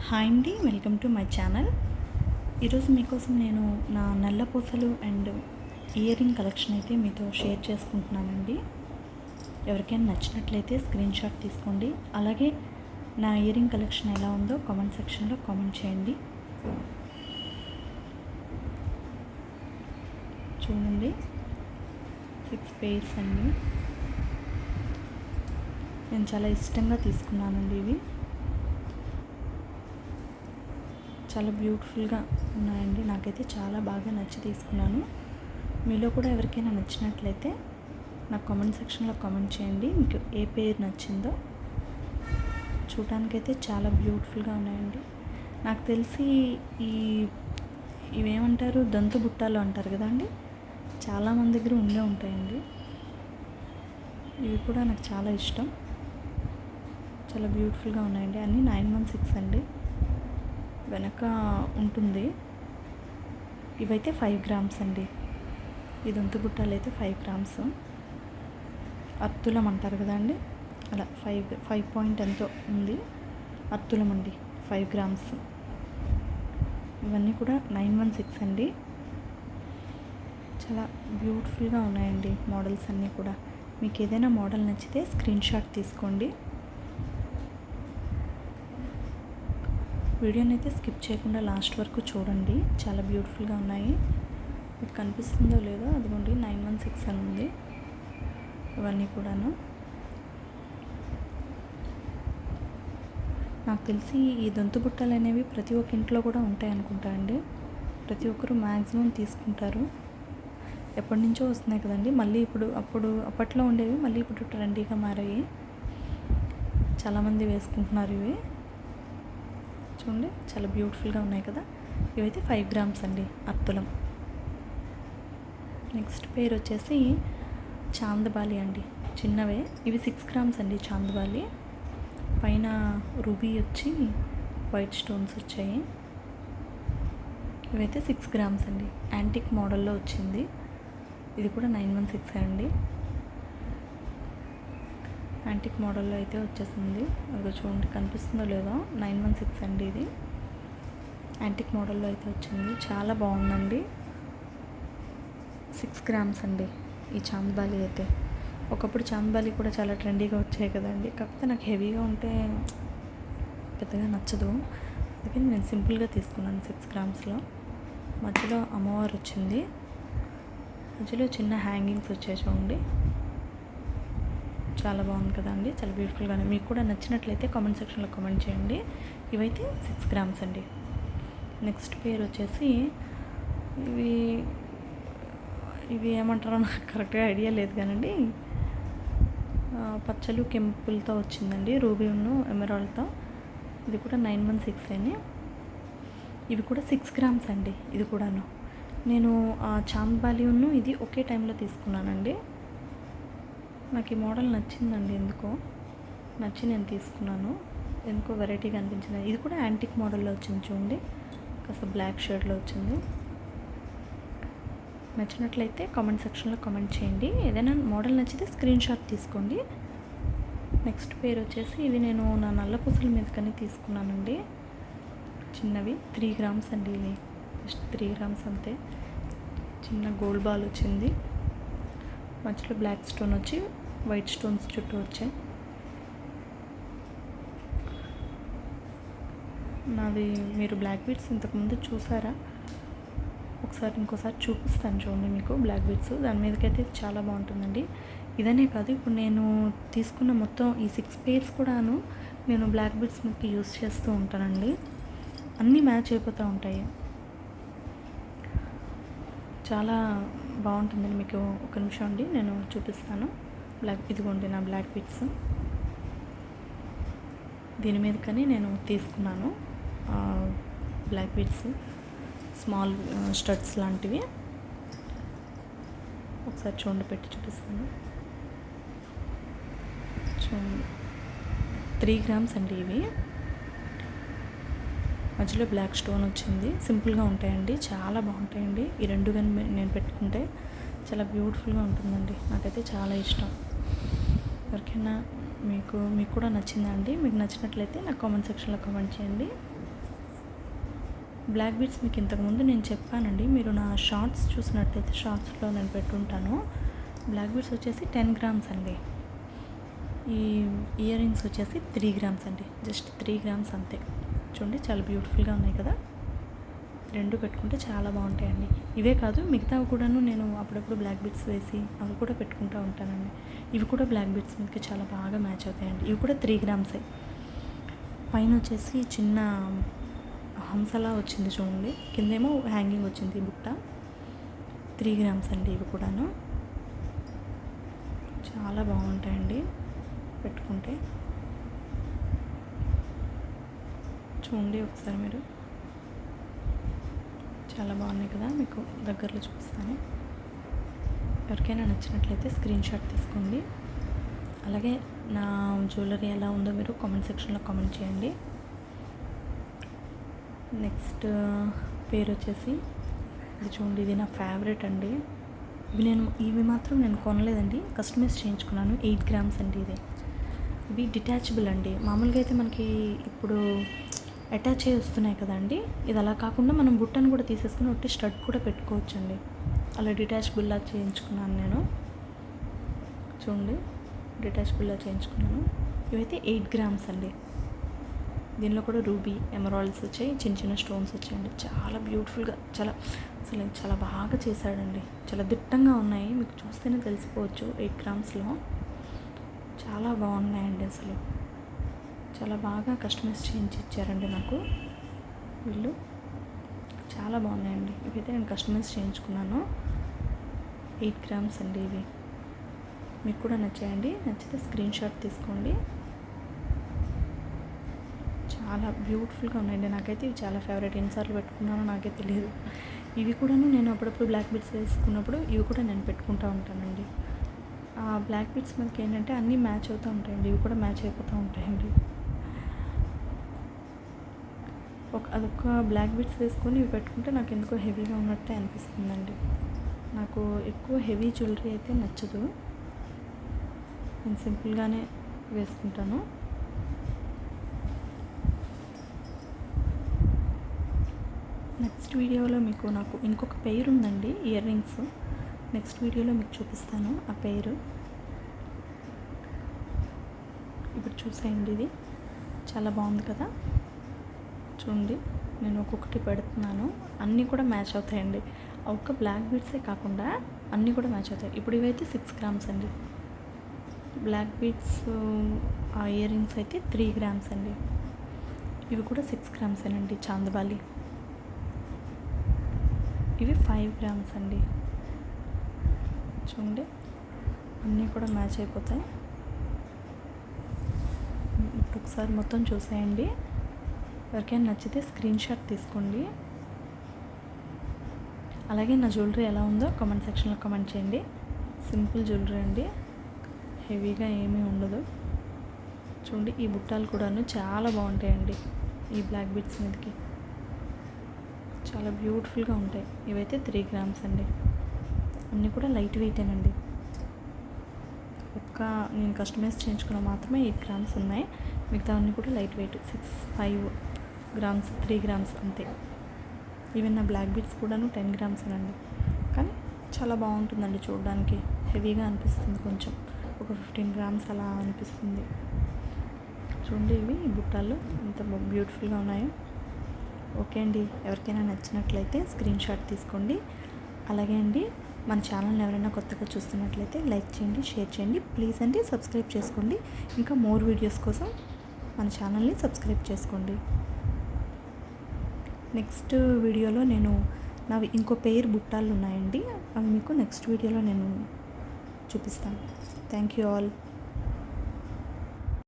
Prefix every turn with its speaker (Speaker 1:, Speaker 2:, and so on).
Speaker 1: Hi అండి, welcome to my channel. ఈరోజు మీకోసం నేను నా నల్ల పూసలు అండ్ ఇయర్ రింగ్ కలెక్షన్ అయితే మీతో షేర్ చేసుకుంటున్నానండి. ఎవరికైనా నచ్చినట్లయితే స్క్రీన్ షాట్ తీసుకోండి. అలాగే నా ఇయర్ రింగ్ కలెక్షన్ ఎలా ఉందో కామెంట్ సెక్షన్లో కామెంట్ చేయండి. చూడండి, 6 పెయిర్స్ అండి. నేను చాలా ఇష్టంగా తీసుకున్నానండి. ఇవి చాలా బ్యూటిఫుల్గా ఉన్నాయండి. నాకైతే చాలా బాగా నచ్చి తీసుకున్నాను. మీలో కూడా ఎవరికైనా నచ్చినట్లయితే నాకు కామెంట్ సెక్షన్లో కామెంట్ చేయండి. మీకు ఏ పేరు నచ్చిందో. చూడటానికైతే చాలా బ్యూటిఫుల్గా ఉన్నాయండి. నాకు తెలిసి ఇవేమంటారు, దంతు బుట్టాలు అంటారు కదా అండి, చాలామంది దగ్గర ఉండే ఉంటాయండి. ఇవి కూడా నాకు చాలా ఇష్టం. చాలా బ్యూటిఫుల్గా ఉన్నాయండి. అన్నీ 916 అండి. వెనక ఉంటుంది. ఇవైతే 5 గ్రామ్స్ అండి. ఈ దొంతు బుట్టాలు అయితే 5 గ్రామ్స్. అత్తులం అంటారు కదా అండి, అలా 5 పాయింట్ ఎంతో ఉంది. అత్తులం అండి, 5 గ్రామ్స్. ఇవన్నీ కూడా 916 అండి. చాలా బ్యూటిఫుల్గా ఉన్నాయండి మోడల్స్ అన్నీ కూడా. మీకు ఏదైనా మోడల్ నచ్చితే స్క్రీన్ షాట్ తీసుకోండి. వీడియోని అయితే స్కిప్ చేయకుండా లాస్ట్ వరకు చూడండి. చాలా బ్యూటిఫుల్గా ఉన్నాయి. మీకు కనిపిస్తుందో లేదో, అదిగోండి 916 అని ఉంది. ఇవన్నీ కూడాను నాకు తెలిసి ఈ దొంతు బుట్టలు అనేవి ప్రతి ఒక్క ఇంట్లో కూడా ఉంటాయి అనుకుంటా అండి. ప్రతి ఒక్కరు మ్యాక్సిమం తీసుకుంటారు. ఎప్పటి నుంచో వస్తున్నాయి కదండి. మళ్ళీ అప్పట్లో ఉండేవి మళ్ళీ ఇప్పుడు ట్రెండీగా మారాయి. చాలామంది వేసుకుంటున్నారు ఇవి. చూడండి, చాలా బ్యూటిఫుల్గా ఉన్నాయి కదా. ఇవైతే 5 గ్రామ్స్ అండి, అత్తులం. నెక్స్ట్ పేరు వచ్చేసి చాందబాలి అండి, చిన్నవే. ఇవి 6 గ్రామ్స్ అండి చాందబాలి. పైన రూబీ వచ్చి వైట్ స్టోన్స్ వచ్చాయి. ఇవైతే 6 గ్రామ్స్ అండి. యాంటిక్ మోడల్లో వచ్చింది. ఇది కూడా 916 అండి. యాంటిక్ మోడల్లో అయితే వచ్చేసింది. అది చూడండి, కనిపిస్తుందో లేదో, 916 అండి. ఇది యాంటిక్ మోడల్లో అయితే వచ్చింది. చాలా బాగుందండి. 6 గ్రామ్స్ అండి ఈ చాందబాలి అయితే. ఒకప్పుడు చాందబాలి కూడా చాలా ట్రెండీగా వచ్చాయి కదండి. కాకపోతే నాకు హెవీగా ఉంటే పెద్దగా నచ్చదు. అందుకని నేను సింపుల్గా తీసుకున్నాను. 6 గ్రామ్స్లో మధ్యలో అమ్మవారు వచ్చింది. మధ్యలో చిన్న హ్యాంగింగ్స్ వచ్చాయి చూడండి. చాలా బాగుంది కదండి. చాలా బ్యూటిఫుల్గానే. మీకు కూడా నచ్చినట్లయితే కామెంట్ సెక్షన్లో కామెంట్ చేయండి. ఇవైతే 6 గ్రామ్స్ అండి. నెక్స్ట్ పేరు వచ్చేసి ఇవి ఏమంటారో నాకు కరెక్ట్గా ఐడియా లేదు కానండి. పచ్చలు కెంపులతో వచ్చిందండి, రూబీను ఎమరాల్డ్తో. ఇది కూడా 916 అని. ఇవి కూడా 6 గ్రామ్స్ అండి. ఇది కూడాను నేను చాందబాలిను ఇది ఒకే టైంలో తీసుకున్నానండి. నాకు ఈ మోడల్ నచ్చిందండి. ఎందుకో నచ్చి నేను తీసుకున్నాను. ఎందుకో వెరైటీగా అనిపించింది. ఇది కూడా యాంటిక్ మోడల్లో వచ్చింది చూడండి. కాస్త బ్లాక్ షేడ్లో వచ్చింది. నచ్చినట్లయితే కామెంట్ సెక్షన్లో కామెంట్ చేయండి. ఏదైనా మోడల్ నచ్చితే స్క్రీన్ షాట్ తీసుకోండి. నెక్స్ట్ పేరు వచ్చేసి ఇవి నేను నా నల్ల పూసల మీదకని తీసుకున్నానండి. చిన్నవి 3 గ్రామ్స్ అండి. ఇవి జస్ట్ 3 గ్రామ్స్ అంతే. చిన్న గోల్డ్ బాల్ వచ్చింది. మధ్యలో బ్లాక్ స్టోన్ వచ్చి వైట్ స్టోన్స్ చుట్టూ వచ్చాయి. నాది మీరు బ్లాక్ బీడ్స్ ఇంతకుముందు చూసారా? ఇంకోసారి చూపిస్తాను చూడండి మీకు బ్లాక్ బీడ్స్. దాని మీదకైతే చాలా బాగుంటుందండి. ఇదనే కాదు, ఇప్పుడు నేను తీసుకున్న మొత్తం ఈ 6 పేర్స్ కూడాను నేను బ్లాక్ బీడ్స్ మీకు యూస్ చేస్తూ ఉంటానండి. అన్నీ మ్యాచ్ అయిపోతూ ఉంటాయి. చాలా బాగుంటుందండి. మీకు ఒక నిమిషం అండి, నేను చూపిస్తాను. ఇదిగోండి నా బ్లాక్ బీడ్స్. దీని మీద కానీ నేను తీసుకున్నాను బ్లాక్ బీడ్స్, స్మాల్ స్టడ్స్ లాంటివి. ఒకసారి చూడండి, పెట్టి చూపిస్తాను. చూడండి, 3 గ్రామ్స్ అండి ఇవి. మధ్యలో బ్లాక్ స్టోన్ వచ్చింది. సింపుల్గా ఉంటాయండి, చాలా బాగుంటాయండి. ఈ రెండు కానీ నేను పెట్టుకుంటే చాలా బ్యూటిఫుల్గా ఉంటుందండి. నాకైతే చాలా ఇష్టం. ఎవరికైనా మీకు కూడా నచ్చిందా అండి? మీకు నచ్చినట్లయితే నాకు కామెంట్ సెక్షన్లో కామెంట్ చేయండి. బ్లాక్ బీడ్స్ మీకు ఇంతకుముందు నేను చెప్పానండి, మీరు నా షార్ట్స్ చూసినట్టయితే షార్ట్స్లో నేను పెట్టుంటాను. బ్లాక్ బీడ్స్ వచ్చేసి 10 గ్రామ్స్ అండి. ఈ ఇయర్ రింగ్స్ వచ్చేసి 3 గ్రామ్స్ అండి, జస్ట్ 3 గ్రామ్స్ అంతే. చూడండి చాలా బ్యూటిఫుల్గా ఉన్నాయి కదా, రెండు పెట్టుకుంటే చాలా బాగుంటాయండి. ఇవే కాదు మిగతావి కూడాను నేను అప్పుడప్పుడు బ్లాక్ బీడ్స్ వేసి అవి కూడా పెట్టుకుంటూ ఉంటానండి. ఇవి కూడా బ్లాక్ బీడ్స్ మీదకి చాలా బాగా మ్యాచ్ అవుతాయండి. ఇవి కూడా 3 గ్రామ్సే. పైన వచ్చేసి చిన్న హంసలా వచ్చింది చూడండి, కిందేమో హ్యాంగింగ్ వచ్చింది బుట్ట. 3 గ్రామ్స్ అండి ఇవి కూడాను, చాలా బాగుంటాయండి పెట్టుకుంటే. చూడండి ఒకసారి మీరు, చాలా బాగున్నాయి కదా, మీకు దగ్గరలో చూపిస్తాను. ఎవరికైనా నచ్చినట్లయితే స్క్రీన్ షాట్ తీసుకోండి. అలాగే నా జ్యువెలరీ ఎలా ఉందో మీరు కామెంట్ సెక్షన్లో కామెంట్ చేయండి. నెక్స్ట్ పేరు వచ్చేసి ఇది చూడండి, ఇది నా ఫేవరెట్ అండి. ఇవి మాత్రం నేను కొనలేదండి, కస్టమైజ్ చేయించుకున్నాను. 8 గ్రామ్స్ అండి ఇది. ఇవి డిటాచబుల్ అండి. మామూలుగా అయితే మనకి ఇప్పుడు అటాచ్ అయ్యి వస్తున్నాయి కదండి, ఇది అలా కాకుండా మనం బుట్టను కూడా తీసేసుకుని ఒట్టి స్టడ్ కూడా పెట్టుకోవచ్చండి. అలా డిటాచబుల్లా చేయించుకున్నాను నేను. చూడండి డిటాచబుల్లా చేయించుకున్నాను. ఇవైతే 8 గ్రామ్స్ అండి. దీనిలో కూడా రూబీ ఎమరాల్డ్స్ వచ్చాయి, చిన్న చిన్న స్టోన్స్ వచ్చాయండి. చాలా బ్యూటిఫుల్గా, చాలా బాగా చేశాడండి. చాలా దిట్టంగా ఉన్నాయి, మీకు చూస్తేనే తెలిసిపోవచ్చు. 8 గ్రామ్స్లో చాలా బాగున్నాయండి. అసలు చాలా బాగా కస్టమైజ్ చేయించి ఇచ్చారండి నాకు వీళ్ళు. చాలా బాగున్నాయండి. ఇవైతే నేను కస్టమైజ్ చేయించుకున్నాను. 8 గ్రామ్స్ అండి ఇవి. మీకు కూడా నచ్చాయండి, నచ్చితే స్క్రీన్ షాట్ తీసుకోండి. చాలా బ్యూటిఫుల్గా ఉన్నాయండి. నాకైతే ఇవి చాలా ఫేవరెట్. ఎన్నిసార్లు పెట్టుకున్నానో నాకే తెలియదు. ఇవి కూడాను నేను అప్పుడప్పుడు బ్లాక్ బీడ్స్ వేసుకున్నప్పుడు ఇవి కూడా నేను పెట్టుకుంటూ ఉంటానండి. ఆ బ్లాక్ బీడ్స్ మనకి ఏంటంటే అన్నీ మ్యాచ్ అవుతూ ఉంటాయండి, ఇవి కూడా మ్యాచ్ అయిపోతూ ఉంటాయండి. అదొక బ్లాక్ బీడ్స్ వేసుకొని ఇవి పెట్టుకుంటే నాకు ఎందుకో హెవీగా ఉన్నట్టే అనిపిస్తుందండి. నాకు ఎక్కువ హెవీ జ్యువెలరీ అయితే నచ్చదు, నేను సింపుల్గానే వేసుకుంటాను. నెక్స్ట్ వీడియోలో మీకు నాకు ఇంకొక పెయిర్ ఉందండి ఇయర్ రింగ్స్, నెక్స్ట్ వీడియోలో మీకు చూపిస్తాను ఆ పెయిర్. ఇప్పుడు చూసేయండి, ఇది చాలా బాగుంది కదా. చూడండి నేను ఒక్కొక్కటి పెడుతున్నాను, అన్నీ కూడా మ్యాచ్ అవుతాయండి. ఒక్క బ్లాక్ బీడ్సే కాకుండా అన్నీ కూడా మ్యాచ్ అవుతాయి. ఇప్పుడు ఇవైతే 6 గ్రామ్స్ అండి. బ్లాక్ బీడ్స్ ఆ ఇయర్ రింగ్స్ అయితే 3 గ్రామ్స్ అండి. ఇవి కూడా 6 గ్రామ్సేనండి. చాందబాలి ఇవి 5 గ్రామ్స్ అండి. చూడండి అన్నీ కూడా మ్యాచ్ అయిపోతాయి. ఇప్పుడు ఒకసారి మొత్తం చూసేయండి. ఎవరికైనా నచ్చితే స్క్రీన్ షాట్ తీసుకోండి. అలాగే నా జ్యువెలరీ ఎలా ఉందో కామెంట్ సెక్షన్లో కామెంట్ చేయండి. సింపుల్ జ్యువెలరీ అండి, హెవీగా ఏమీ ఉండదు. చూడండి ఈ బుట్టాలు కూడాను చాలా బాగుంటాయండి. ఈ బ్లాక్ బీడ్స్ మీదకి చాలా బ్యూటిఫుల్గా ఉంటాయి. ఇవైతే 3 గ్రామ్స్ అండి. అన్నీ కూడా లైట్ వెయిటేనండి. నేను కస్టమైజ్ చేయించుకున్న మాత్రమే 8 గ్రామ్స్ ఉన్నాయి, మిగతా అన్నీ కూడా లైట్ వెయిట్ 5 గ్రామ్స్ 3 గ్రామ్స్ అంతే. ఈవెన్ నా బ్లాక్ బీడ్స్ కూడాను 10 గ్రామ్స్ అండి. కానీ చాలా బాగుంటుందండి చూడడానికి, హెవీగా అనిపిస్తుంది కొంచెం, ఒక 15 గ్రామ్స్ అలా అనిపిస్తుంది. చూడండి ఇవి బుట్టాలు ఎంత బ్యూటిఫుల్గా ఉన్నాయో. ఓకే అండి, ఎవరికైనా నచ్చినట్లయితే స్క్రీన్ షాట్ తీసుకోండి. అలాగే అండి మన ఛానల్ని ఎవరైనా కొత్తగా చూస్తున్నట్లయితే లైక్ చేయండి, షేర్ చేయండి, ప్లీజ్ అండి సబ్స్క్రైబ్ చేసుకోండి. ఇంకా మోర్ వీడియోస్ కోసం మన ఛానల్ని సబ్స్క్రైబ్ చేసుకోండి. నెక్స్ట్ వీడియోలో నేను నావి ఇంకో పెయిర్ బుట్టాలు ఉన్నాయండి, అవి మీకు నెక్స్ట్ వీడియోలో నేను చూపిస్తాను. Thank you all.